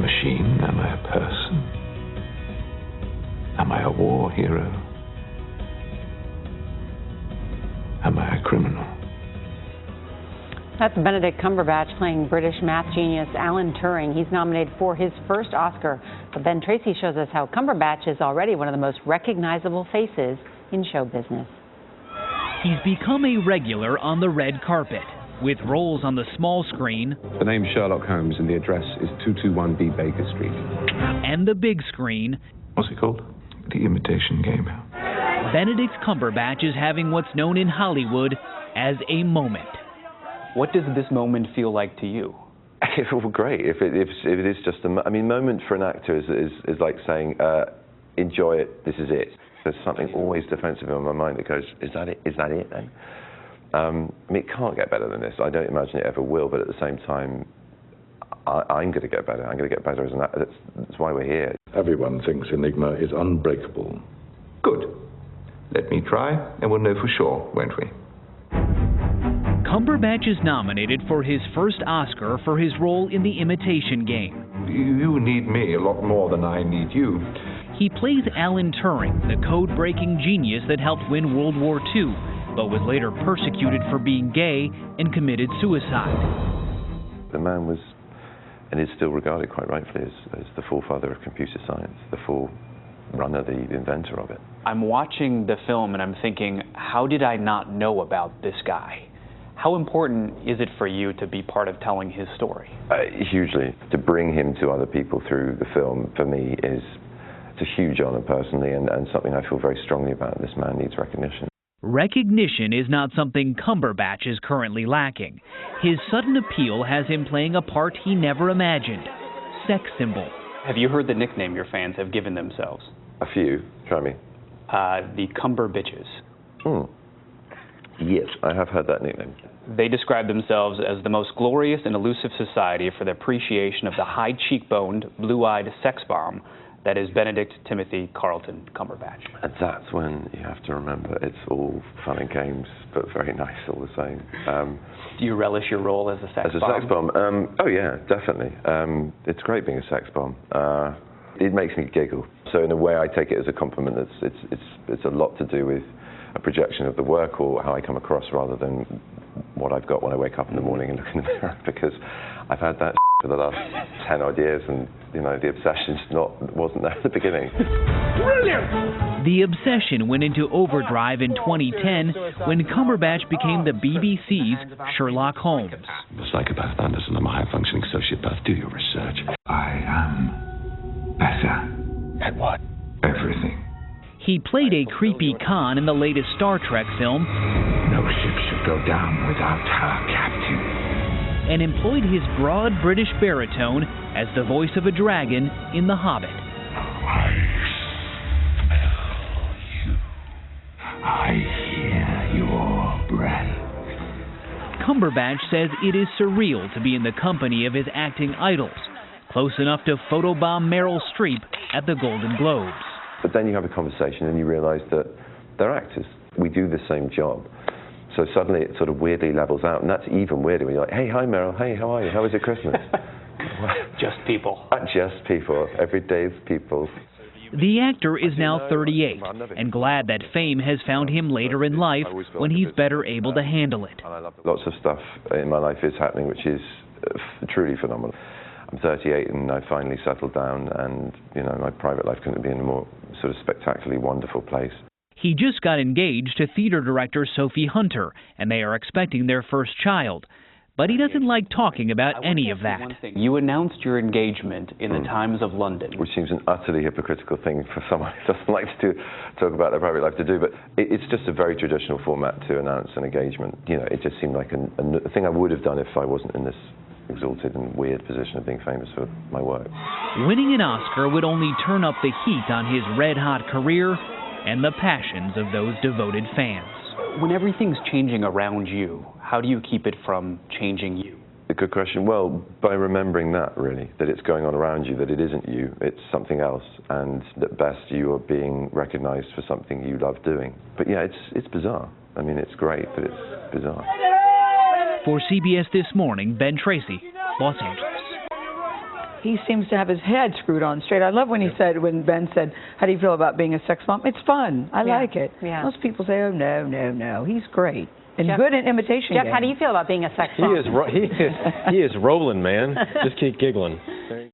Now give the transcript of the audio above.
Machine? Am I a person? Am I a war hero? Am I a criminal? That's Benedict Cumberbatch playing British math genius Alan Turing. He's nominated for his first Oscar. But Ben Tracy shows us how Cumberbatch is already one of the most recognizable faces in show business. He's become a regular on the red carpet, with roles on the small screen. The name Sherlock Holmes and the address is 221B Baker Street. And the big screen. What's it called? The Imitation Game. Benedict Cumberbatch is having what's known in Hollywood as a moment. What does this moment feel like to you? Well, great. If it is just a moment for an actor is like saying, enjoy it, this is it. There's something always defensive in my mind that goes, is that it? Is that it then? I mean, it can't get better than this. I don't imagine it ever will, but at the same time, I'm going to get better. I'm going to get better as an actor. That's why we're here. Everyone thinks Enigma is unbreakable. Good. Let me try, and we'll know for sure, won't we? Cumberbatch is nominated for his first Oscar for his role in The Imitation Game. You need me a lot more than I need you. He plays Alan Turing, the code-breaking genius that helped win World War II, but was later persecuted for being gay and committed suicide. The man was, and is still regarded quite rightfully as the forefather of computer science, the forerunner, the inventor of it. I'm watching the film and I'm thinking, how did I not know about this guy? How important is it for you to be part of telling his story? Hugely. To bring him to other people through the film, for me, it's a huge honor personally, and something I feel very strongly about. This man needs recognition. Recognition is not something Cumberbatch is currently lacking. His sudden appeal has him playing a part he never imagined. Sex symbol. Have you heard the nickname your fans have given themselves? A few. Try me. The Cumberbitches. Yes, I have heard that nickname. They describe themselves as the most glorious and elusive society for their appreciation of the high-cheekboned, blue-eyed sex bomb that is Benedict Timothy Carlton Cumberbatch. And that's when you have to remember it's all fun and games, but very nice all the same. Do you relish your role as a sex bomb? As a sex bomb? Oh yeah, definitely. It's great being a sex bomb. It makes me giggle. So in a way, I take it as a compliment. It's a lot to do with a projection of the work or how I come across rather than what I've got when I wake up in the morning and look in the mirror, because I've had that for the last 10 odd years, and you know, the obsession wasn't there at the beginning. Brilliant! The obsession went into overdrive in 2010 when Cumberbatch became the BBC's Sherlock Holmes. The psychopath Anderson, I'm a high-functioning sociopath. Do your research. I am better. At what? Everything. He played a creepy con in the latest Star Trek film. No ship should go down without her captain. And employed his broad British baritone as the voice of a dragon in The Hobbit. I smell you. I hear your breath. Cumberbatch says it is surreal to be in the company of his acting idols, close enough to photobomb Meryl Streep at the Golden Globes. But then you have a conversation and you realize that they're actors. We do the same job. So suddenly it sort of weirdly levels out, and that's even weirder when you're like, hey, hi Meryl, hey, how are you? How was your Christmas? Just people. Just people, everyday people. The actor is now 38 and glad that fame has found him later in life when he's better able to handle it. Lots of stuff in my life is happening which is truly phenomenal. I'm 38 and I finally settled down, and you know, my private life couldn't be in a more sort of spectacularly wonderful place. He just got engaged to theater director Sophie Hunter, and they are expecting their first child. But he doesn't like talking about any of that. You announced your engagement in the Times of London. Which seems an utterly hypocritical thing for someone who doesn't like to talk about their private life to do, but it's just a very traditional format to announce an engagement. You know, it just seemed like a thing I would have done if I wasn't in this exalted and weird position of being famous for my work. Winning an Oscar would only turn up the heat on his red-hot career and the passions of those devoted fans. When everything's changing around you, how do you keep it from changing you? A good question. Well, by remembering that, really, that it's going on around you, that it isn't you, it's something else, and at best you are being recognized for something you love doing. But yeah, it's bizarre. I mean, it's great, but it's bizarre. For CBS This Morning, Ben Tracy, Los Angeles. he seems to have his head screwed on straight. I love when he said, when Ben said, how do you feel about being a sex bomb? It's fun. I like it. Yeah. Most people say, oh, no, no, no. He's great. And Jeff, good in imitation Jeff, game. how do you feel about being a sex bomb? He is rolling, man. Just keep giggling.